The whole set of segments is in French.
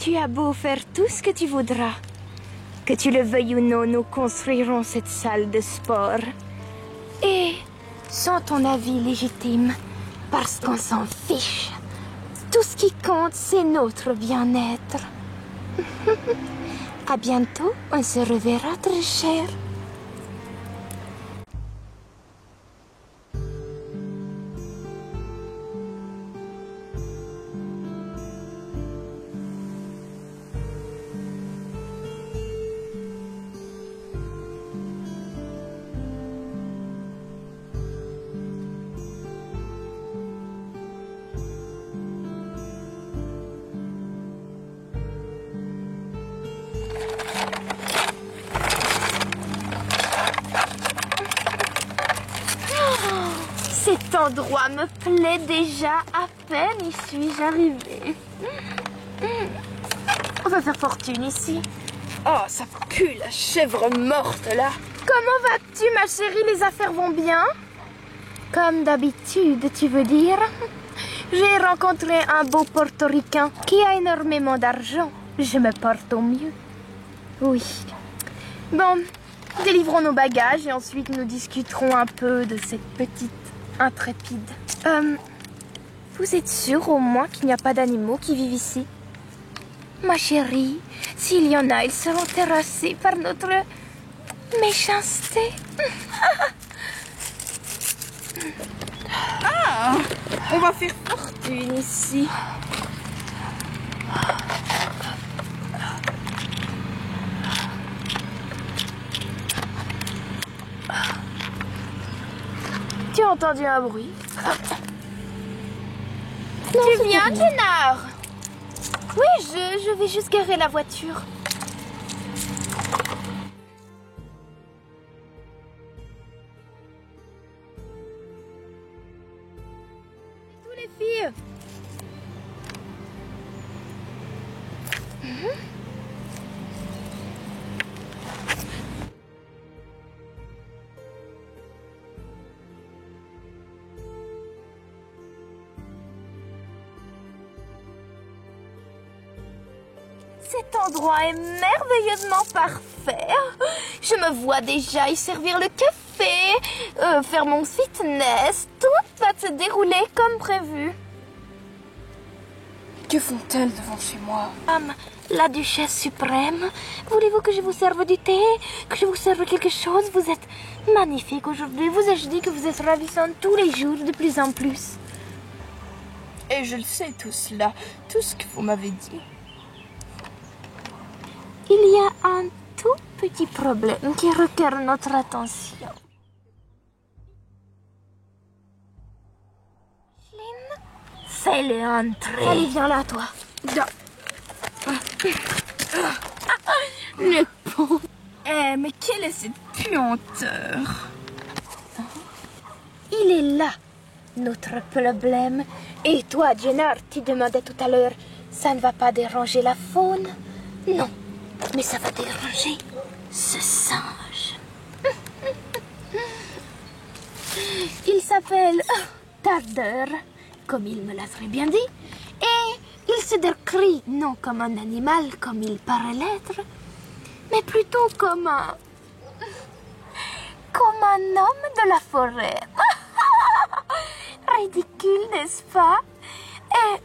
Tu as beau faire tout ce que tu voudras. Que tu le veuilles ou non, nous construirons cette salle de sport. Et sans ton avis légitime, parce qu'on s'en fiche. Tout ce qui compte, c'est notre bien-être. À bientôt, on se reverra, très cher. Cet endroit me plaît déjà, à peine y suis-je arrivée. On va faire fortune ici. Oh, ça pue la chèvre morte là. Comment vas-tu, ma chérie? Les affaires vont bien? Comme d'habitude, tu veux dire? J'ai rencontré un beau portoricain qui a énormément d'argent. Je me porte au mieux. Oui. Bon, délivrons nos bagages et ensuite nous discuterons un peu de cette petite intrépide. Vous êtes sûre au moins qu'il n'y a pas d'animaux qui vivent ici? Ma chérie, s'il y en a, ils seront terrassés par notre méchanceté. Ah, on va faire fortune ici. Tu as entendu un bruit? Non, tu viens, Jennar? Oui, je vais juste garer la voiture. Tous les filles. Cet endroit est merveilleusement parfait. Je me vois déjà y servir le café, faire mon fitness. Tout va se dérouler comme prévu. Que font-elles devant chez moi? La duchesse suprême, voulez-vous que je vous serve du thé? Que je vous serve quelque chose? Vous êtes magnifique aujourd'hui. Vous ai-je dit que vous êtes ravissante tous les jours de plus en plus? Et je le sais tout cela, tout ce que vous m'avez dit. Il y a un tout petit problème qui requiert notre attention. Lynn, fais-le entrer. Allez, viens là, toi. Le pauvre. Eh, mais quelle est cette puanteur? Il est là, notre problème. Et toi, Jennar, tu demandais tout à l'heure, ça ne va pas déranger la faune? Non. Mais ça va déranger ce singe. Il s'appelle Tardeur, comme il me l'a très bien dit. Et il se décrit non comme un animal comme il paraît l'être, mais plutôt comme un homme de la forêt. Ridicule, n'est-ce pas? Et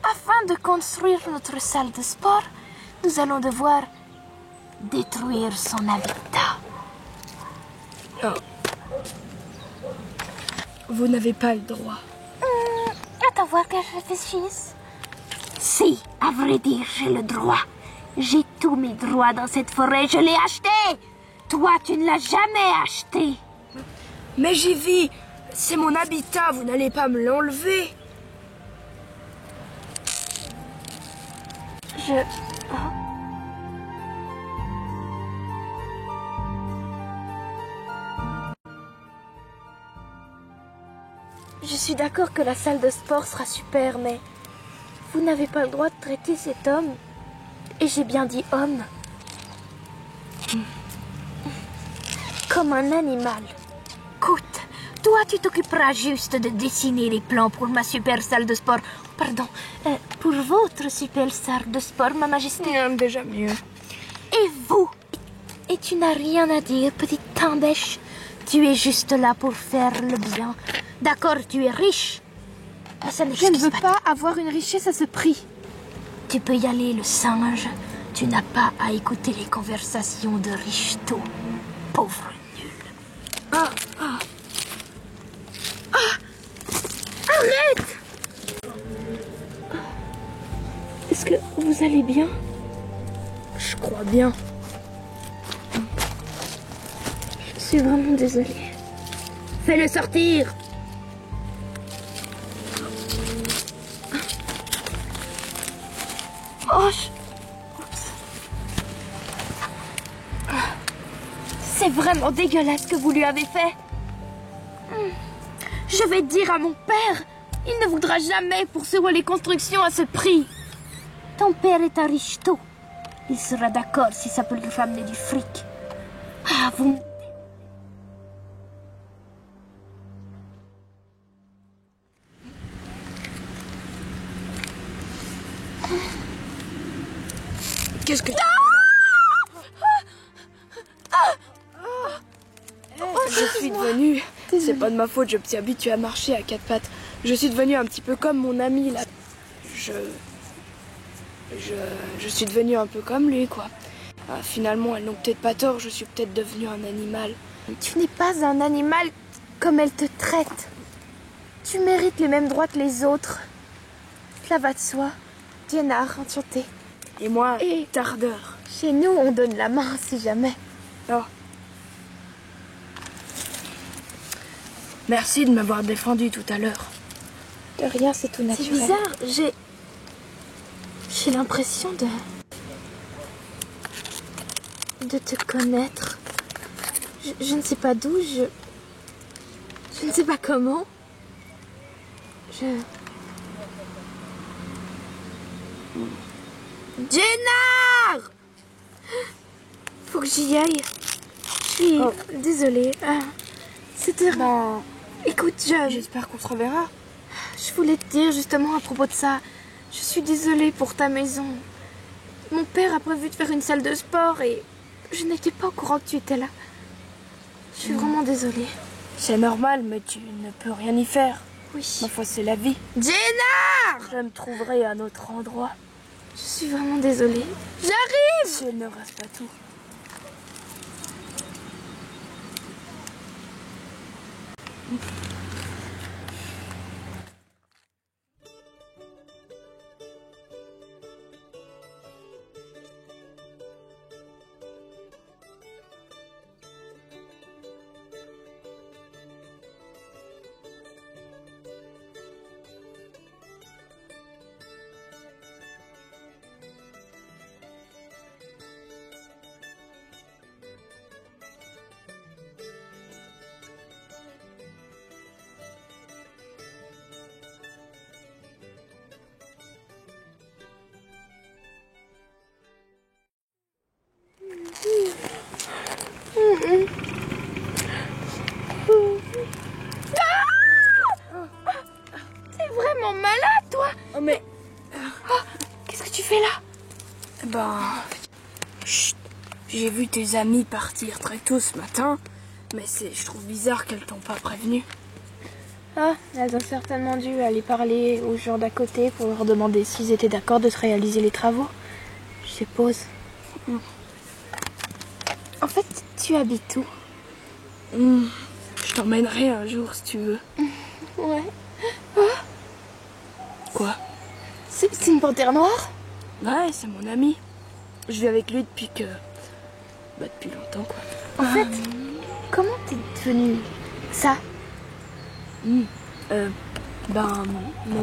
afin de construire notre salle de sport, nous allons devoir détruire son habitat. Oh. Vous n'avez pas le droit. Attends voir que je réfléchisse. Si, à vrai dire, j'ai le droit. J'ai tous mes droits dans cette forêt, je l'ai acheté. Toi, tu ne l'as jamais acheté. Mais j'y vis. C'est mon habitat, vous n'allez pas me l'enlever. Je suis d'accord que la salle de sport sera super, mais vous n'avez pas le droit de traiter cet homme. Et j'ai bien dit homme. Comme un animal. Écoute, Toi, tu t'occuperas juste de dessiner les plans pour ma super salle de sport. Pardon, pour votre super salle de sport, Ma Majesté. Déjà mieux. Et vous? Et tu n'as rien à dire, petite tendèche. Tu es juste là pour faire le bien. D'accord, tu es riche. Mais ça Je ne veux pas avoir une richesse à ce prix. Tu peux y aller, le singe. Tu n'as pas à écouter les conversations de Richetot. Pauvre nul. Arrête! Est-ce que vous allez bien? Je crois bien. Je suis vraiment désolée. Fais-le sortir! Oh, c'est vraiment dégueulasse ce que vous lui avez fait. Je vais dire à mon père. Il ne voudra jamais poursuivre les constructions à ce prix. Ton père est un richetot. Il sera d'accord si ça peut lui ramener du fric. Ah, vous... Qu'est-ce que... Je suis devenue... C'est pas de ma faute, je me suis habituée à marcher à quatre pattes. Je suis devenue un petit peu comme mon ami, là. Je suis devenue un peu comme lui, quoi. Finalement, elles n'ont peut-être pas tort, je suis peut-être devenue un animal. Tu n'es pas un animal comme elle te traite. Tu mérites les mêmes droits que les autres. Cela va de soi. Dienar, enchanté. Et moi, tardeur. Chez nous, on donne la main si jamais. Oh. Merci de m'avoir défendu tout à l'heure. De rien, c'est tout naturel. C'est bizarre, j'ai l'impression de te connaître. Je ne sais pas d'où, je ne sais pas comment. Jennar! Faut que j'y aille. Je suis désolée. C'était... Écoute, j'espère qu'on se reverra. Je voulais te dire justement à propos de ça. Je suis désolée pour ta maison. Mon père a prévu de faire une salle de sport et je n'étais pas au courant que tu étais là. Je suis vraiment désolée. C'est normal, mais tu ne peux rien y faire. Oui. Ma foi, c'est la vie. Jennar! Je me trouverai à un autre endroit. Je suis vraiment désolée. J'arrive! Je ne reste pas tout. T'es vraiment malade, toi! Oh, mais... Qu'est-ce que tu fais là? Chut. J'ai vu tes amis partir très tôt ce matin, mais je trouve bizarre qu'elles t'ont pas prévenu. Ah, elles ont certainement dû aller parler aux gens d'à côté pour leur demander s'ils étaient d'accord de se réaliser les travaux. Je suppose. En fait, tu habites où? Je t'emmènerai un jour si tu veux. Ouais. Quoi? C'est une panthère noire? Ouais, c'est mon ami. Je vis avec lui depuis longtemps, quoi. En fait, comment t'es devenu ça? Mon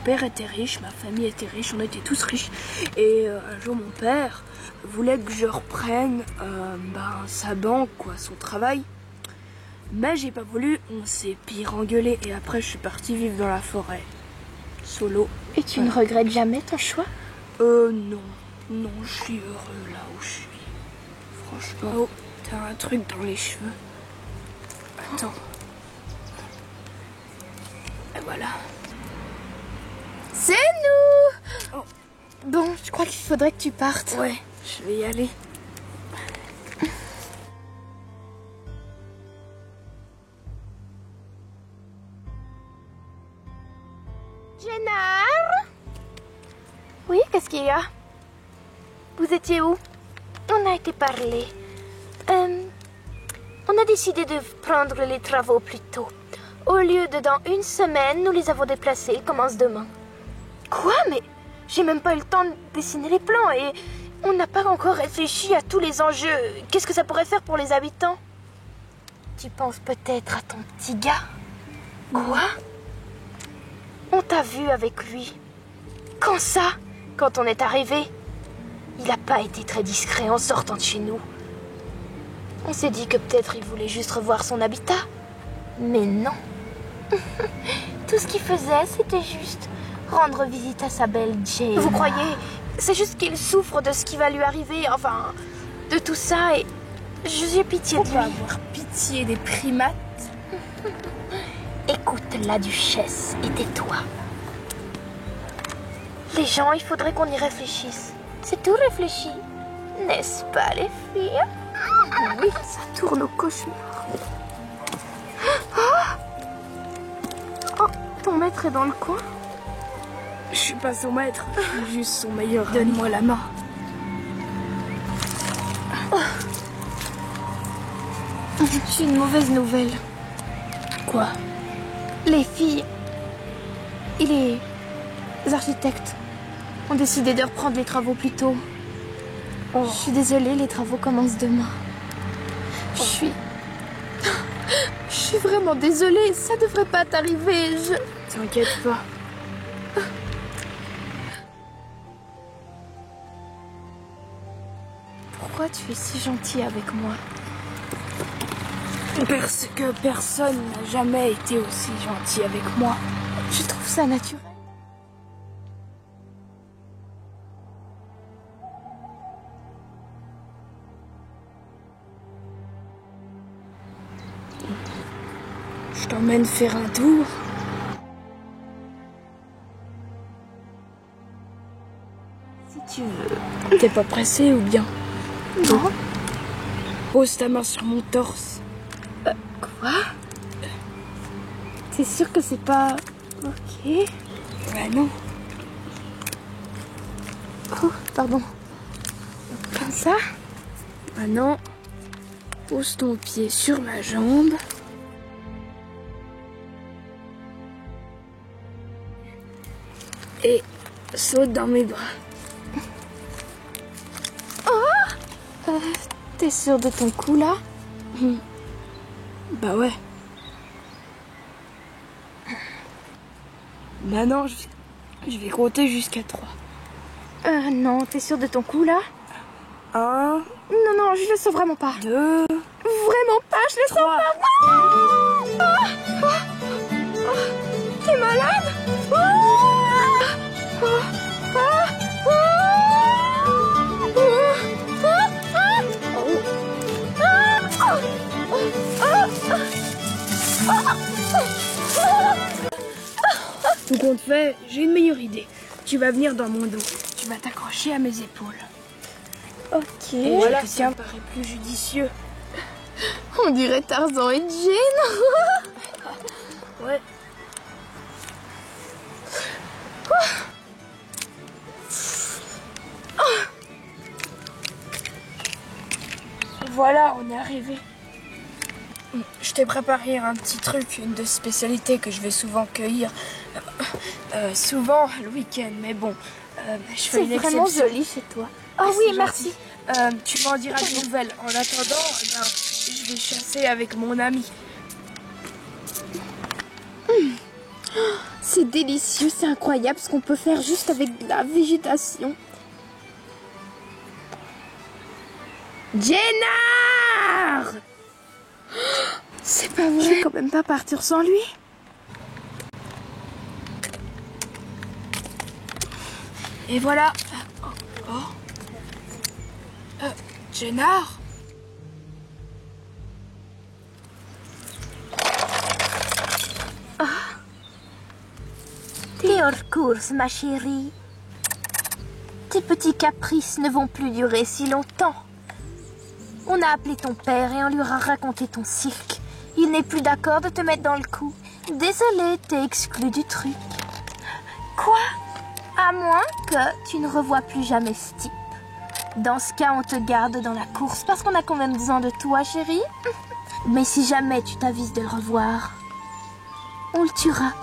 père était riche, ma famille était riche, on était tous riches. Et un jour, mon père voulait que je reprenne sa banque, quoi, son travail. Mais j'ai pas voulu, on s'est pire engueulé. Et après, je suis partie vivre dans la forêt, solo. Et tu ne regrettes jamais ton choix? Non. Non, je suis heureux là où je suis. Franchement. Oh, t'as un truc dans les cheveux. Attends. voilà. C'est nous! Oh. Bon, je crois qu'il faudrait que tu partes. Ouais, je vais y aller. Jennar? Oui, qu'est-ce qu'il y a? Vous étiez où? On a été parler. On a décidé de prendre les travaux plus tôt. Au lieu de dans une semaine, nous les avons déplacés. Ils commencent demain. Quoi? Mais j'ai même pas eu le temps de dessiner les plans et on n'a pas encore réfléchi à tous les enjeux. Qu'est-ce que ça pourrait faire pour les habitants? Tu penses peut-être à ton petit gars? Quoi? On t'a vu avec lui. Quand ça? Quand on est arrivé? Il n'a pas été très discret en sortant de chez nous. On s'est dit que peut-être il voulait juste revoir son habitat. Mais non. Tout ce qu'il faisait, c'était juste rendre visite à sa belle Jane. Vous croyez? C'est juste qu'il souffre de ce qui va lui arriver, enfin, de tout ça et j'ai pitié de lui. On va avoir pitié des primates. Écoute la duchesse et tais-toi. Les gens, il faudrait qu'on y réfléchisse. C'est tout réfléchi, n'est-ce pas les filles? Oui, ça tourne au cauchemar. Oh, ton maître est dans le coin? Je suis pas son maître, je suis juste son meilleur. Donne-moi la main. J'ai une mauvaise nouvelle. Quoi? Les filles et les architectes ont décidé de reprendre les travaux plus tôt. Je suis désolée, les travaux commencent demain. Je suis vraiment désolée, ça devrait pas t'arriver. T'inquiète pas. Pourquoi tu es si gentil avec moi? Parce que personne n'a jamais été aussi gentil avec moi. Je trouve ça naturel. Je t'emmène faire un tour. Si tu veux. T'es pas pressé ou bien? Non. Pose ta main sur mon torse. Quoi? T'es sûr que c'est pas... Ok. Bah non. Oh, pardon. Comme ça? Maintenant, pose ton pied sur ma jambe. Et saute dans mes bras. T'es sûr de ton coup là? Bah ouais. Maintenant, je vais compter jusqu'à 3. Non, t'es sûr de ton coup là? 1, Non, non, je le sens vraiment pas. 2, Vraiment pas, je le sens 3. pas. T'es malade? Tout compte fait, j'ai une meilleure idée. Tu vas venir dans mon dos. Tu vas t'accrocher à mes épaules. Ok. Et voilà, ça me paraît plus judicieux. On dirait Tarzan et Jane. Ouais. Voilà, on est arrivé. Je t'ai préparé un petit truc, une de spécialités que je vais souvent cueillir. Souvent le week-end, mais bon, je fais C'est une vraiment exception. joli chez toi. Oh C'est oui, gentil. merci. Tu m'en diras des nouvelles. En attendant, eh bien, je vais chasser avec mon ami. C'est délicieux, c'est incroyable ce qu'on peut faire juste avec de la végétation. Jennar! C'est pas vrai. Je vais quand même pas partir sans lui. Et voilà. Jennar? meilleure course, ma chérie. Tes petits caprices ne vont plus durer si longtemps. On a appelé ton père et on lui a raconté ton cirque. Il n'est plus d'accord de te mettre dans le coup. Désolée, t'es exclu du truc. Quoi? À moins que tu ne revoies plus jamais ce type. Dans ce cas, on te garde dans la course parce qu'on a quand même besoin de toi, chérie. Mais si jamais tu t'avises de le revoir, on le tuera.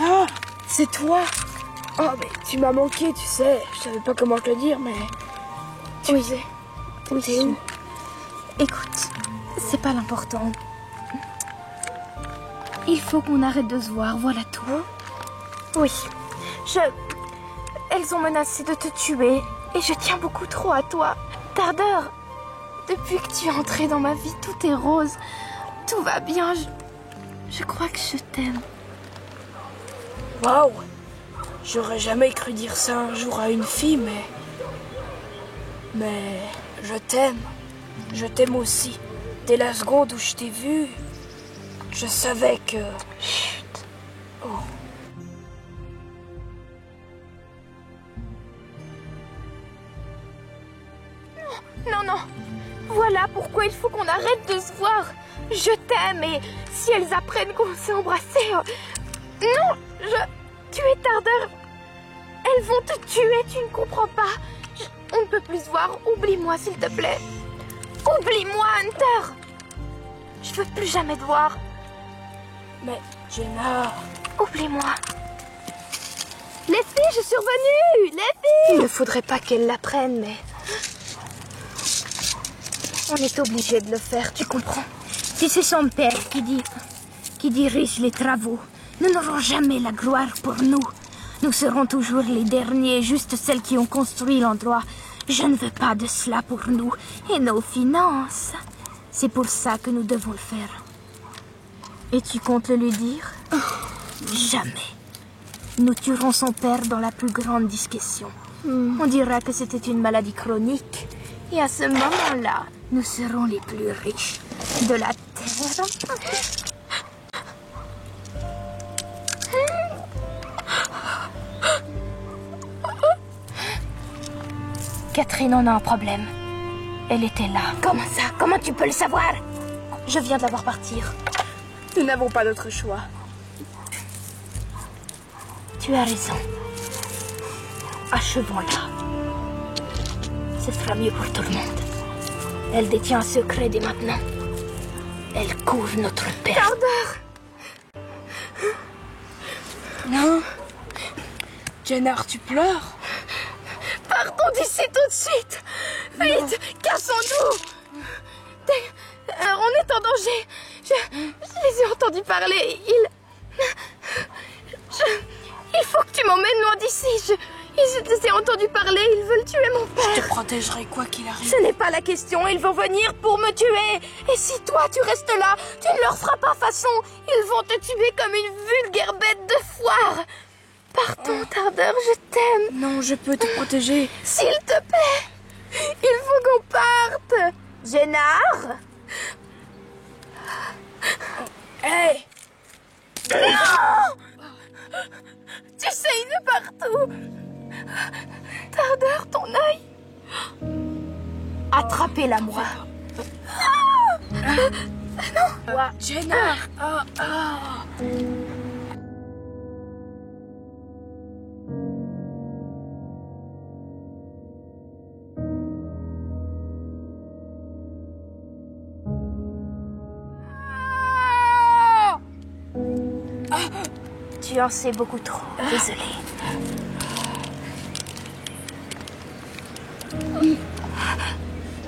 Ah, c'est toi. Oh, mais tu m'as manqué, tu sais. Je savais pas comment te le dire, mais... Oui, t'es où? Écoute, c'est pas l'important. Il faut qu'on arrête de se voir, voilà tout. Oui, Elles ont menacé de te tuer, et je tiens beaucoup trop à toi. Tardeur, depuis que tu es entré dans ma vie, tout est rose. Tout va bien, je crois que je t'aime. Waouh! J'aurais jamais cru dire ça un jour à une fille, mais je t'aime. Je t'aime aussi. Dès la seconde où je t'ai vue, je savais que... Chut. Oh. Non. Voilà pourquoi il faut qu'on arrête de se voir. Je t'aime et si elles apprennent qu'on s'est embrassé... Non, tu es Tardeur. Elles vont te tuer, tu ne comprends pas. On ne peut plus se voir. Oublie-moi, s'il te plaît. Oublie-moi, Hunter. Je veux plus jamais te voir. Mais, Jenna... Oublie-moi. Les filles, je suis revenue. Les filles. Il ne faudrait pas qu'elles l'apprennent, mais... On est obligé de le faire, tu comprends? Si c'est son père qui dirige les travaux, nous n'aurons jamais la gloire pour nous. Nous serons toujours les derniers, juste celles qui ont construit l'endroit. Je ne veux pas de cela pour nous et nos finances. C'est pour ça que nous devons le faire. Et tu comptes le lui dire? Jamais. Nous tuerons son père dans la plus grande discrétion. On dira que c'était une maladie chronique. Et à ce moment-là, nous serons les plus riches de la Terre. Catherine en a un problème. Elle était là. Comment ça? Comment tu peux le savoir? Je viens de la voir partir. Nous n'avons pas d'autre choix. Tu as raison. Achevons-la. Ce sera mieux pour tout le monde. Elle détient un secret dès maintenant. Elle couvre notre père. Tardeur! Non. Jenna, tu pleures? Partons d'ici tout de suite. Vite, cassons-nous. On est en danger. Je les ai entendus parler. Il faut que tu m'emmènes loin d'ici. Je les ai entendus parler. Ils veulent tuer mon père. Je te protégerai quoi qu'il arrive. Ce n'est pas la question. Ils vont venir pour me tuer. Et si toi, tu restes là, tu ne leur feras pas façon. Ils vont te tuer comme une vulgaire bête de foire. Partons, Tardeur, je t'aime. Non, je peux te protéger. S'il te plaît, il faut qu'on parte. Génard? Hey! Non! Tu saignes de partout. Tardeur, ton œil. Attrapez-la, moi. Non! Jenna! Tu en sais beaucoup trop. Désolée.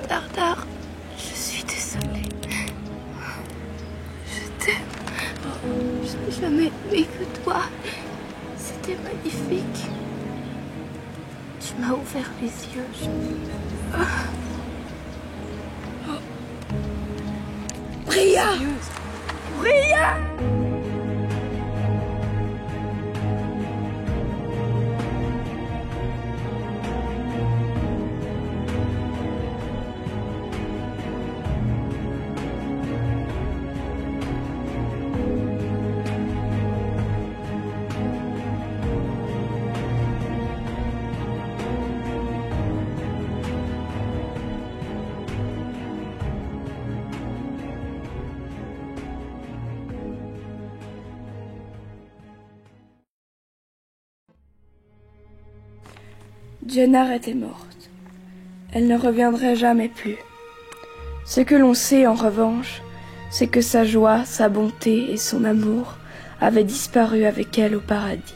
Tardeur, je suis désolée. Je t'aime. Je n'ai jamais aimé que toi. C'était magnifique. Tu m'as ouvert les yeux. Bria! Bria! Jennar était morte. Elle ne reviendrait jamais plus. Ce que l'on sait en revanche, c'est que sa joie, sa bonté et son amour avaient disparu avec elle au paradis.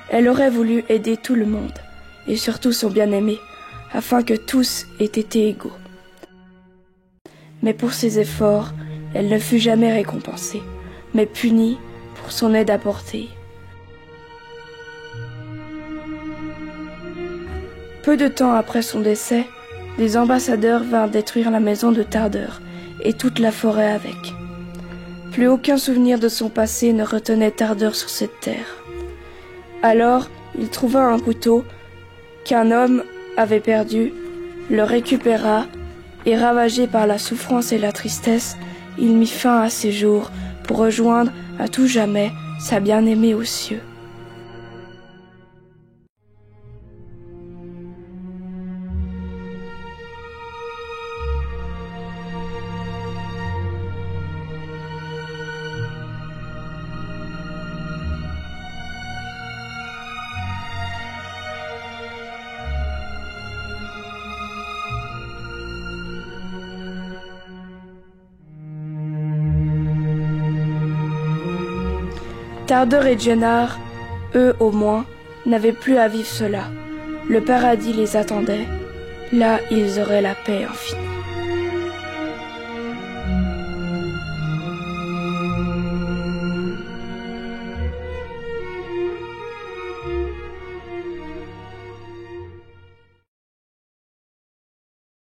Elle aurait voulu aider tout le monde, et surtout son bien-aimé, afin que tous aient été égaux. Mais pour ses efforts, elle ne fut jamais récompensée, mais punie pour son aide apportée. Peu de temps après son décès, des ambassadeurs vinrent détruire la maison de Tardeur et toute la forêt avec. Plus aucun souvenir de son passé ne retenait Tardeur sur cette terre. Alors, il trouva un couteau qu'un homme avait perdu, le récupéra et, ravagé par la souffrance et la tristesse, il mit fin à ses jours pour rejoindre à tout jamais sa bien-aimée aux cieux. Tardeur et Jennar, eux au moins, n'avaient plus à vivre cela. Le paradis les attendait. Là, ils auraient la paix infinie.